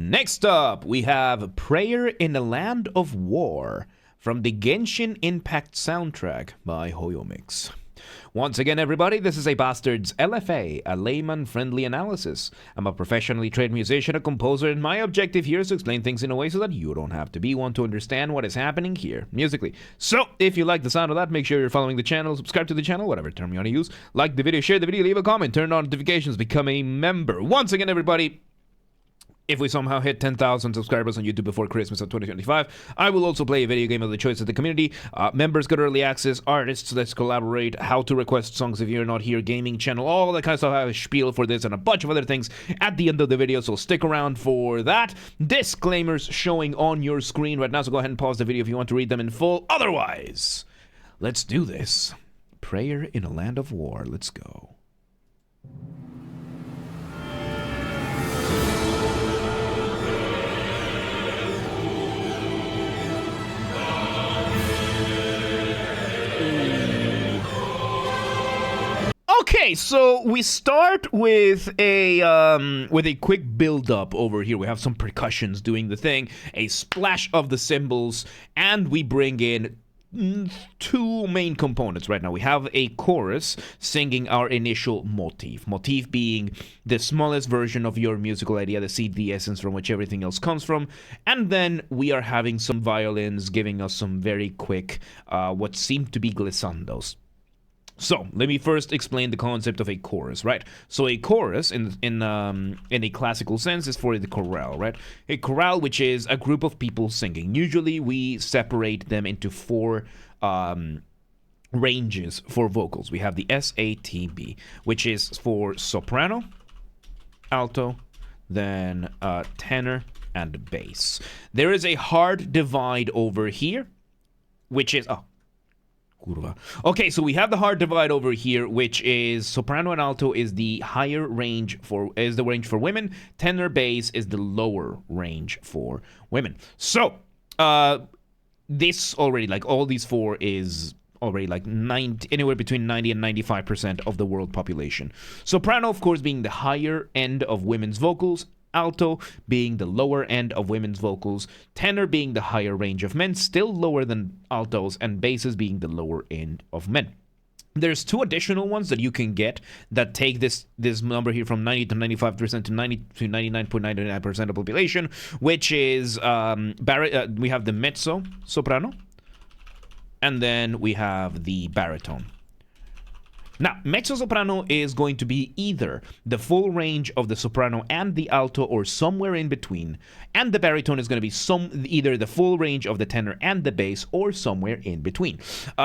Next up, we have Prayer in a Land of War from the Genshin Impact soundtrack by Hoyo-mix. Once again, everybody, this is a Basterd's LFA, a layman-friendly analysis. I'm a professionally trained musician, a composer, and my objective here is to explain things in a way so that you don't have to be one to understand what is happening here, musically. So, if you like the sound of that, make sure you're following the channel, subscribe to the channel, whatever term you want to use, like the video, share the video, leave a comment, turn on notifications, become a member. Once again, everybody, if we somehow hit 10,000 subscribers on YouTube before Christmas of 2025, I will also play a video game of the choice of the community. Members get early access, artists, let's collaborate, how to request songs if you're not here, gaming channel, all that kind of stuff. I have a spiel for this and a bunch of other things at the end of the video, so stick around for that. Disclaimers showing on your screen right now, so go ahead and pause the video if you want to read them in full. Otherwise, let's do this. Prayer in a Land of War, let's go. Okay, so we start with a quick build-up over here. We have some percussions doing the thing, a splash of the cymbals, and we bring in two main components right now. We have a chorus singing our initial motif. Motif being the smallest version of your musical idea, the seed, the essence from which everything else comes from. And then we are having some violins giving us some very quick, what seem to be glissandos. So, let me first explain the concept of a chorus, right? So a chorus, in a classical sense, is for the chorale, right? A chorale, which is a group of people singing. Usually, we separate them into four ranges for vocals. We have the SATB, which is for soprano, alto, then tenor, and bass. There is a hard divide over here, which is... Okay, so we have the hard divide over here, which is soprano and alto is the higher range for women. Tenor, bass is the lower range for women. So, this already, like all these four, is already like anywhere between 90 and 95% of the world population. Soprano, of course, being the higher end of women's vocals. Alto being the lower end of women's vocals, tenor being the higher range of men, still lower than altos, and basses being the lower end of men. There's two additional ones that you can get that take this number here from 90 to 95% to 90 to 99.99% of population, which is we have the mezzo soprano, and then we have the baritone. Now, mezzo-soprano is going to be either the full range of the soprano and the alto or somewhere in between, and the baritone is going to be either the full range of the tenor and the bass or somewhere in between.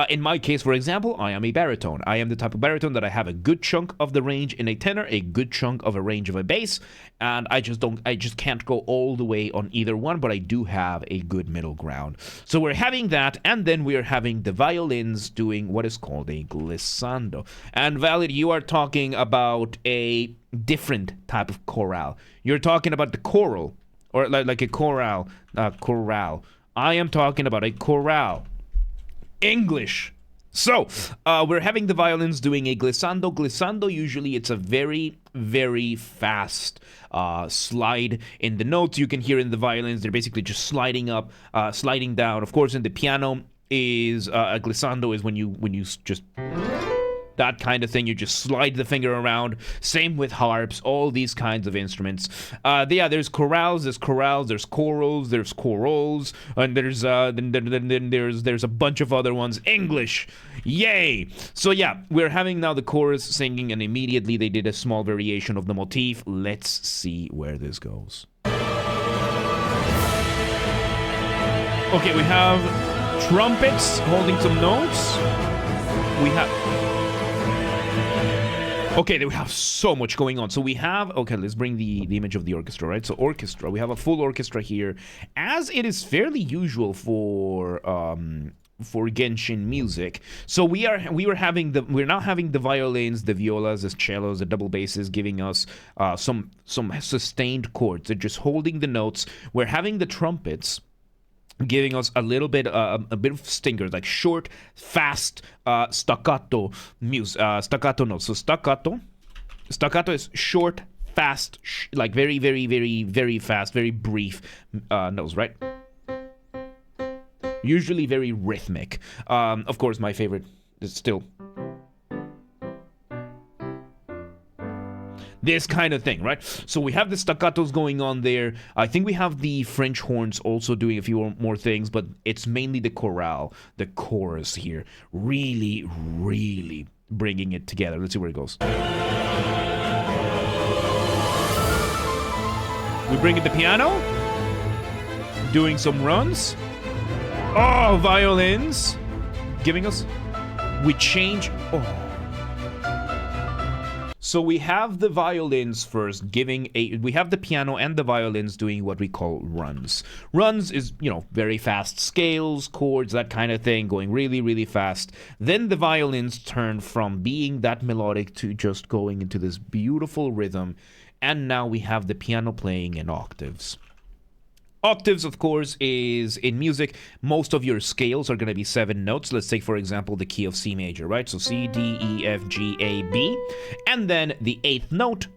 In my case, for example, I am a baritone. I am the type of baritone that I have a good chunk of the range in a tenor, a good chunk of a range of a bass, and I just can't go all the way on either one, but I do have a good middle ground. So we're having that, and then we're having the violins doing what is called a glissando. And Valid, you are talking about a different type of chorale. You're talking about the choral, or like a chorale. Chorale. I am talking about a chorale. English. So, we're having the violins doing a glissando. Glissando, usually it's a very, very fast slide in the notes. You can hear in the violins, they're basically just sliding up, sliding down. Of course, in the piano, is a glissando is when you just... that kind of thing, you just slide the finger around. Same with harps, all these kinds of instruments. Yeah, there's chorales, there's corals, there's chorals, and there's then there's a bunch of other ones. English, yay! So yeah, we're having now the chorus singing, and immediately they did a small variation of the motif. Let's see where this goes. Okay, we have trumpets holding some notes. We have... Okay, we have so much going on. So we have, okay, let's bring the image of the orchestra, right? So orchestra, we have a full orchestra here, as it is fairly usual for Genshin music. So we're now having the violins, the violas, the cellos, the double basses giving us some sustained chords. They're just holding the notes. We're having the trumpets giving us a little bit, a bit of stingers, like short, fast, staccato notes. So staccato is short, fast, like very, very, very, very fast, very brief notes, right? Usually very rhythmic. Of course, my favorite is still this kind of thing, right? So we have the staccatos going on there. I think we have the French horns also doing a few more things, but it's mainly the chorale, the chorus here. Really, really bringing it together. Let's see where it goes. We bring in the piano. Doing some runs. Oh, violins. Giving us... We change... Oh. So we have the violins first giving a... We have the piano and the violins doing what we call runs. Runs is, you know, very fast scales, chords, that kind of thing, going really, really fast. Then the violins turn from being that melodic to just going into this beautiful rhythm. And now we have the piano playing in octaves. Octaves, of course, is in music. Most of your scales are going to be 7 notes. Let's take, for example, the key of C major, right? So C, D, E, F, G, A, B. And then the 8th note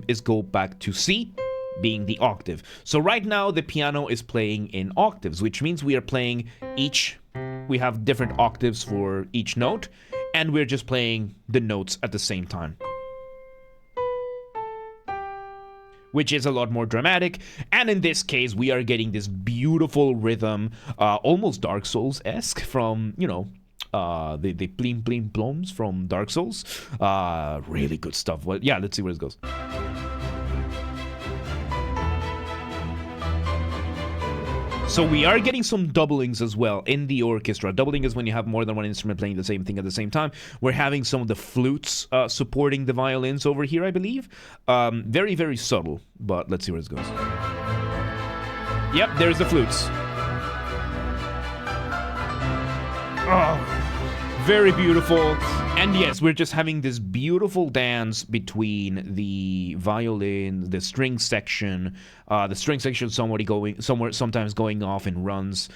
is go back to C, being the octave. So right now, the piano is playing in octaves, which means we are playing we have different octaves for each note, and we're just playing the notes at the same time, which is a lot more dramatic. And in this case, we are getting this beautiful rhythm, almost Dark Souls-esque from, you know, the plim plim ploms from Dark Souls. Really good stuff. Well, yeah, let's see where it goes. So we are getting some doublings as well in the orchestra. Doubling is when you have more than one instrument playing the same thing at the same time. We're having some of the flutes supporting the violins over here, I believe. Very, very subtle, but let's see where it goes. Yep, there's the flutes. Oh, very beautiful. And yes, we're just having this beautiful dance between the violin, the string section, sometimes going off in runs,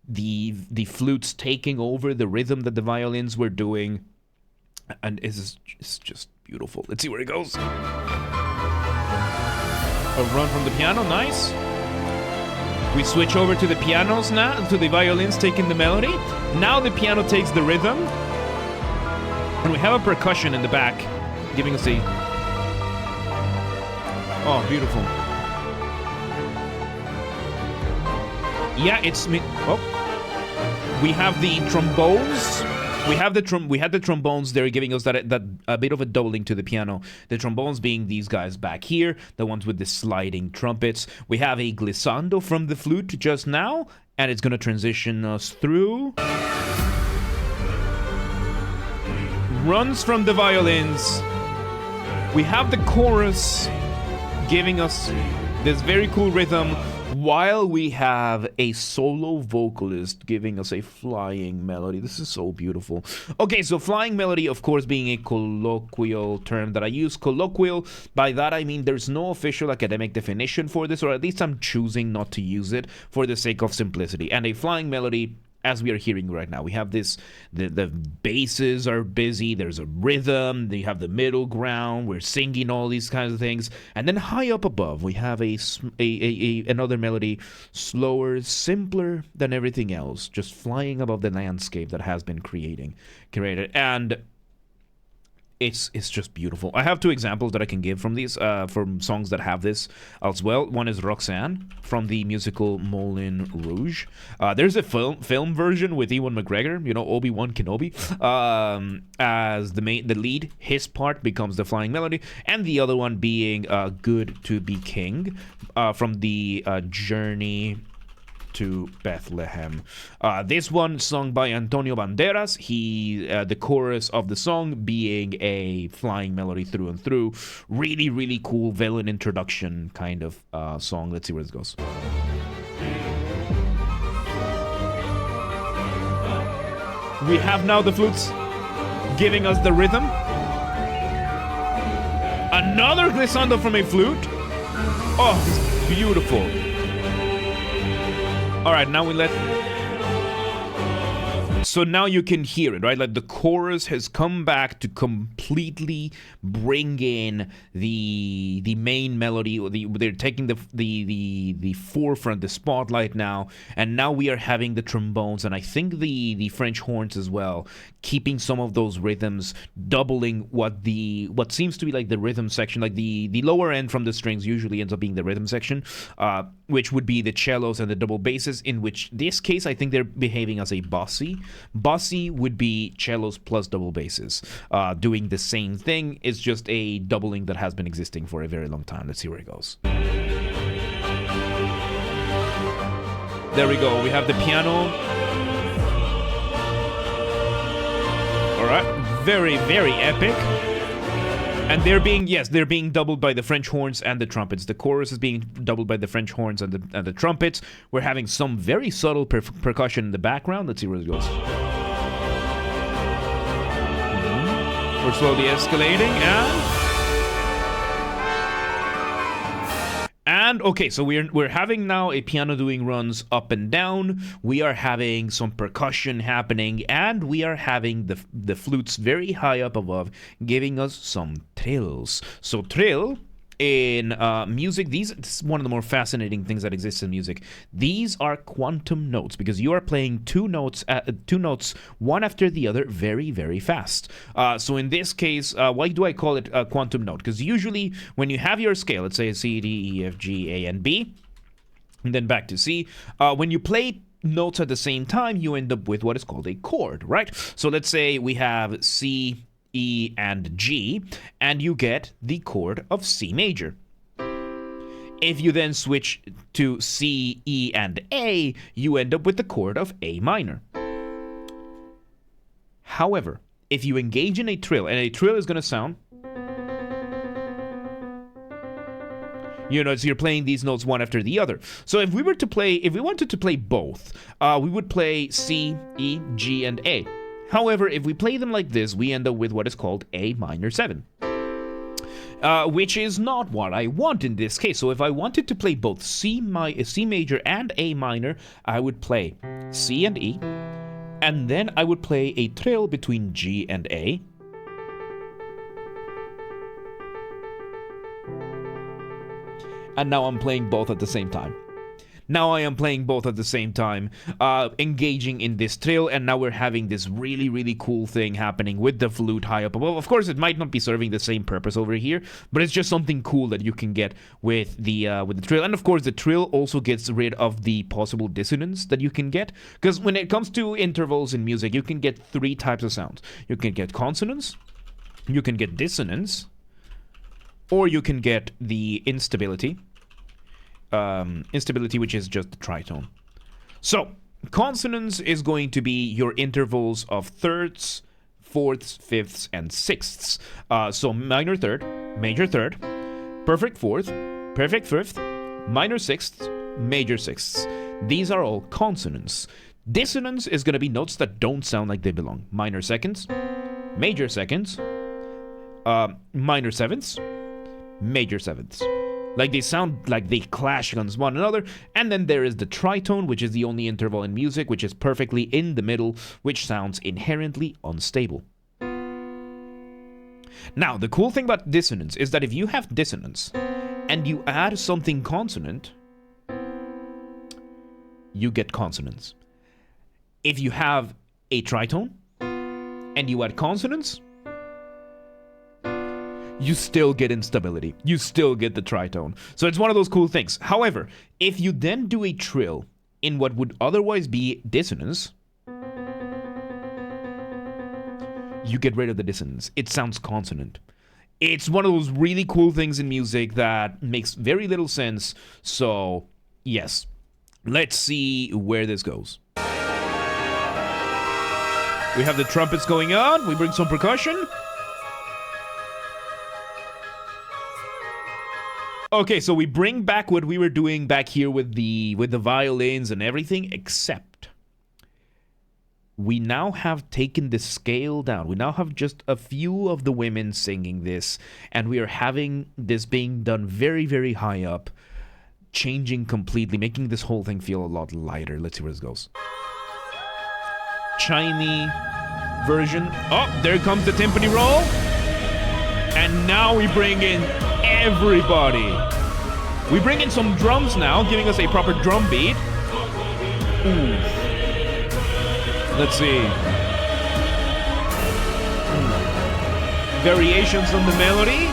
the flutes taking over the rhythm that the violins were doing, and it's just beautiful. Let's see where it goes. A run from the piano, nice. We switch over to the pianos now, to the violins taking the melody. Now the piano takes the rhythm. And we have a percussion in the back, giving us a... Oh, beautiful. Yeah, it's... Oh. We have the trombones. We had the trombones there, giving us that a bit of a doubling to the piano. The trombones being these guys back here, the ones with the sliding trumpets. We have a glissando from the flute just now, and it's gonna transition us through. Runs from the violins. We have the chorus giving us this very cool rhythm, while we have a solo vocalist giving us a flying melody. This is so beautiful. Okay, so flying melody, of course, being a colloquial term that I use. Colloquial, by that I mean there's no official academic definition for this, or at least I'm choosing not to use it for the sake of simplicity. And a flying melody, as we are hearing right now, we have this, the basses are busy, there's a rhythm, you have the middle ground, we're singing all these kinds of things, and then high up above, we have another melody, slower, simpler than everything else, just flying above the landscape that has been created, and it's just beautiful. I have 2 examples that I can give from these, from songs that have this as well. One is Roxanne from the musical Moulin Rouge. There's a film version with Ewan McGregor, you know, Obi-Wan Kenobi, as the lead. His part becomes the flying melody, and the other one being Good to Be King from the Journey to Bethlehem. This one sung by Antonio Banderas. The chorus of the song being a flying melody through and through. Really, really cool villain introduction kind of song. Let's see where this goes. We have now the flutes giving us the rhythm. Another glissando from a flute. Oh, it's beautiful. All right, now we let... So now you can hear it, right? Like the chorus has come back to completely bring in the main melody. They're taking the forefront, the spotlight now, and now we are having the trombones and I think the French horns as well, keeping some of those rhythms, doubling what seems to be like the rhythm section, like the lower end from the strings usually ends up being the rhythm section, which would be the cellos and the double basses. In which this case, I think they're behaving as a bossy. Bossy would be cellos plus double basses, doing the same thing. It's just a doubling that has been existing for a very long time. Let's see where it goes. There we go. We have the piano. All right, very, very epic. And they're being doubled by the French horns and the trumpets. The chorus is being doubled by the French horns and the trumpets. We're having some very subtle percussion in the background. Let's see where it goes. We're slowly escalating and okay, so we're having now a piano doing runs up and down. We are having some percussion happening, and we are having the flutes very high up above, giving us some trills. So trill in music, this is one of the more fascinating things that exists in music. These are quantum notes because you are playing two notes one after the other very, very fast. So in this case, why do I call it a quantum note? Because usually when you have your scale, let's say C, D, E, F, G, A, and B, and then back to C, when you play notes at the same time, you end up with what is called a chord, right? So let's say we have C, E, and G, and you get the chord of C major. If you then switch to C, E, and A, you end up with the chord of A minor. However, if you engage in a trill, and a trill is going to sound, so you're playing these notes one after the other. So if we wanted to play both, we would play C, E, G, and A. However, if we play them like this, we end up with what is called A minor 7. Which is not what I want in this case. So if I wanted to play both C major and A minor, I would play C and E, and then I would play a trill between G and A. And now I'm playing both at the same time. Now I am playing both at the same time, engaging in this trill, and now we're having this really, really cool thing happening with the flute high up above. Of course, it might not be serving the same purpose over here, but it's just something cool that you can get with the trill. And of course, the trill also gets rid of the possible dissonance that you can get, because when it comes to intervals in music, you can get three types of sounds. You can get consonance, you can get dissonance, or you can get the instability. Instability, which is just the tritone. So, consonance is going to be your intervals of thirds, fourths, fifths, and sixths. So, minor third, major third, perfect fourth, perfect fifth, minor sixths, major sixths. These are all consonants. Dissonance is going to be notes that don't sound like they belong. Minor seconds, major seconds, minor sevenths, major sevenths. Like they sound like they clash against one another. And then there is the tritone, which is the only interval in music which is perfectly in the middle, which sounds inherently unstable. Now, the cool thing about dissonance is that if you have dissonance and you add something consonant, you get consonance. If you have a tritone and you add consonants, you still get instability. You still get the tritone. So it's one of those cool things. However, if you then do a trill in what would otherwise be dissonance, you get rid of the dissonance. It sounds consonant. It's one of those really cool things in music that makes very little sense. So, yes. Let's see where this goes. We have the trumpets going on. We bring some percussion. Okay, so we bring back what we were doing back here with the violins and everything, except we now have taken the scale down. We now have just a few of the women singing this, and we are having this being done very, very high up, changing completely, making this whole thing feel a lot lighter. Let's see where this goes. chimey version. Oh, there comes the timpani roll. And now we bring in everybody. We bring in some drums now, giving us a proper drum beat. Ooh. Let's see. Variations on the melody.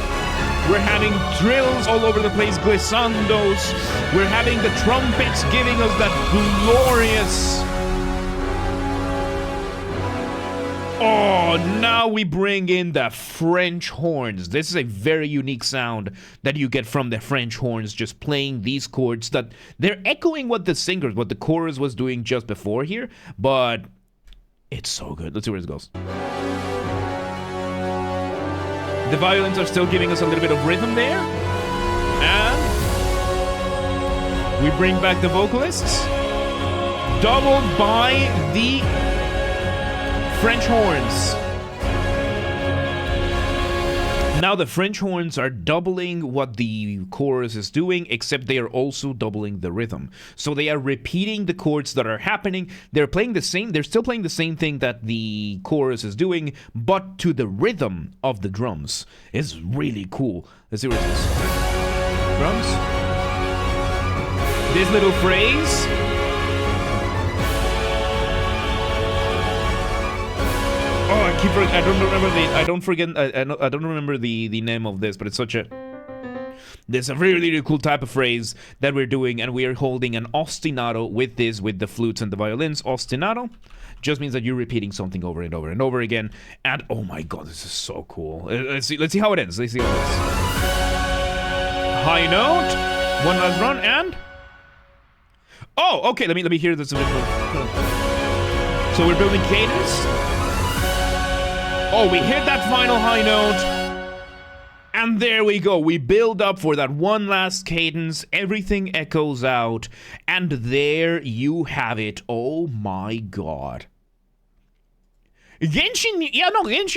We're having trills all over the place, glissandos. We're having the trumpets giving us that glorious... Oh, now we bring in the French horns. This is a very unique sound that you get from the French horns, just playing these chords that they're echoing what the chorus was doing just before here, but it's so good. Let's see where this goes. The violins are still giving us a little bit of rhythm there. And we bring back the vocalists, doubled by the French horns. Now the French horns are doubling what the chorus is doing, except they are also doubling the rhythm. So they are repeating the chords that are happening. They're still playing the same thing that the chorus is doing, but to the rhythm of the drums. It's really cool. Let's see what it is. Drums. This little phrase. Oh, I don't remember the name of this, but it's such a... There's a really, really cool type of phrase that we're doing, and we are holding an ostinato with the flutes and the violins. Ostinato just means that you're repeating something over and over and over again. And oh my god, this is so cool. Let's see how it ends. Let's see how it ends. High note. One last run, and... Oh, okay, let me hear this a bit more. So we're building cadence. Oh, we hit that final high note. And there we go. We build up for that one last cadence. Everything echoes out. And there you have it. Oh my god. Genshin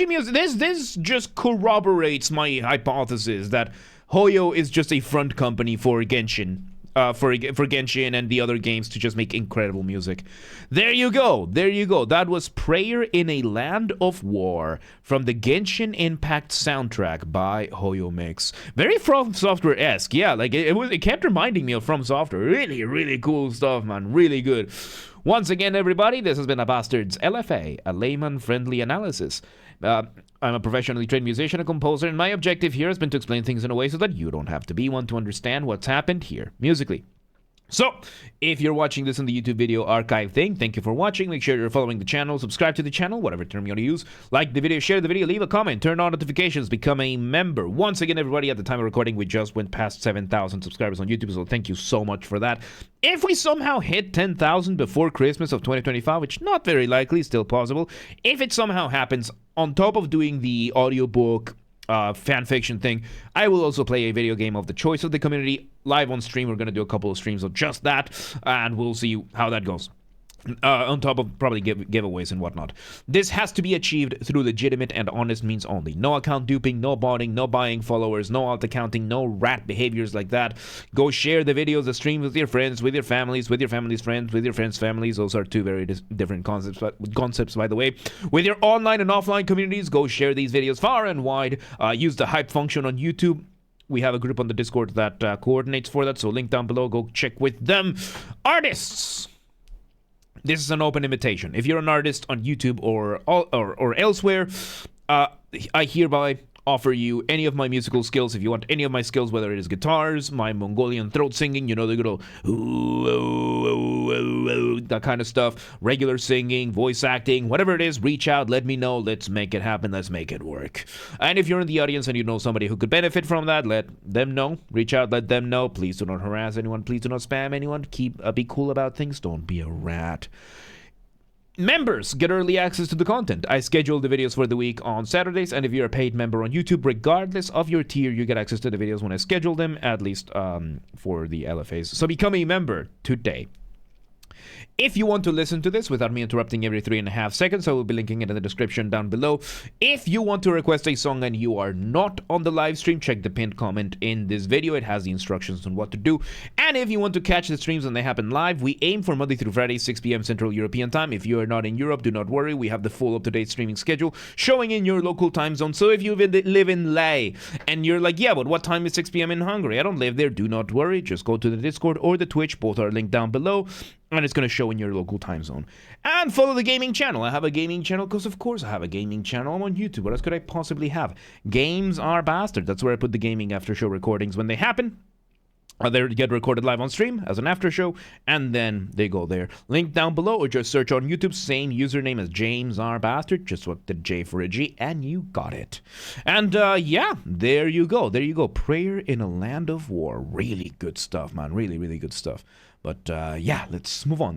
music. This just corroborates my hypothesis that Hoyo is just a front company for Genshin. For Genshin and the other games to just make incredible music. There you go. That was Prayer in a Land of War from the Genshin Impact soundtrack by Hoyo-mix. Very From Software-esque. Yeah, like it kept reminding me of From Software. Really, really cool stuff, man. Really good. Once again, everybody, this has been a Basterd's LFA, a layman-friendly analysis. I'm a professionally trained musician and composer, and my objective here has been to explain things in a way so that you don't have to be one to understand what's happened here musically. So, if you're watching this in the YouTube video archive thing, thank you for watching. Make sure you're following the channel, subscribe to the channel, whatever term you want to use. Like the video, share the video, leave a comment, turn on notifications, become a member. Once again, everybody, at the time of recording, we just went past 7,000 subscribers on YouTube, so thank you so much for that. If we somehow hit 10,000 before Christmas of 2025, which not very likely, still possible, if it somehow happens, on top of doing the audiobook fan fiction thing, I will also play a video game of the choice of the community live on stream. We're going to do a couple of streams of just that, and we'll see how that goes. On top of probably giveaways and whatnot. This has to be achieved through legitimate and honest means only. No account duping, no botting, no buying followers, no alt accounting, no rat behaviors like that. Go share the videos, the streams with your friends, with your families, with your family's friends, with your friends' families. Those are two very different concepts, by the way. With your online and offline communities, go share these videos far and wide. Use the hype function on YouTube. We have a group on the Discord that coordinates for that, so link down below. Go check with them. Artists! This is an open invitation. If you're an artist on YouTube or elsewhere, I hereby offer you any of my musical skills. If you want any of my skills, whether it is guitars, my Mongolian throat singing, you know, the good old that kind of stuff, regular singing, voice acting, whatever it is, reach out, let me know, let's make it happen, let's make it work. And if you're in the audience and you know somebody who could benefit from that, let them know, reach out, let them know. Please do not harass anyone, please do not spam anyone, be cool about things, don't be a rat. Members get early access to the content. I schedule the videos for the week on Saturdays, and if you're a paid member on YouTube, regardless of your tier, you get access to the videos when I schedule them, at least for the LFAs. So become a member today. If you want to listen to this without me interrupting every 3.5 seconds, I will be linking it in the description down below. If you want to request a song and you are not on the live stream, check the pinned comment in this video. It has the instructions on what to do. And if you want to catch the streams when they happen live, we aim for Monday through Friday, 6 p.m. Central European Time. If you are not in Europe, do not worry. We have the full up-to-date streaming schedule showing in your local time zone. So if you live in Lay and you're like, yeah, but what time is 6 p.m. in Hungary? I don't live there. Do not worry. Just go to the Discord or the Twitch. Both are linked down below. And it's going to show in your local time zone. And follow the gaming channel. I have a gaming channel because, of course, I have a gaming channel. I'm on YouTube. What else could I possibly have? Games are Basterd. That's where I put the gaming after show recordings when they happen. They get recorded live on stream as an after show, and then they go there. Link down below, or just search on YouTube. Same username as James R. Basterd. Just what the J for a G, and you got it. And yeah, there you go. There you go. Prayer in a Land of War. Really good stuff, man. Really, really good stuff. But yeah, let's move on.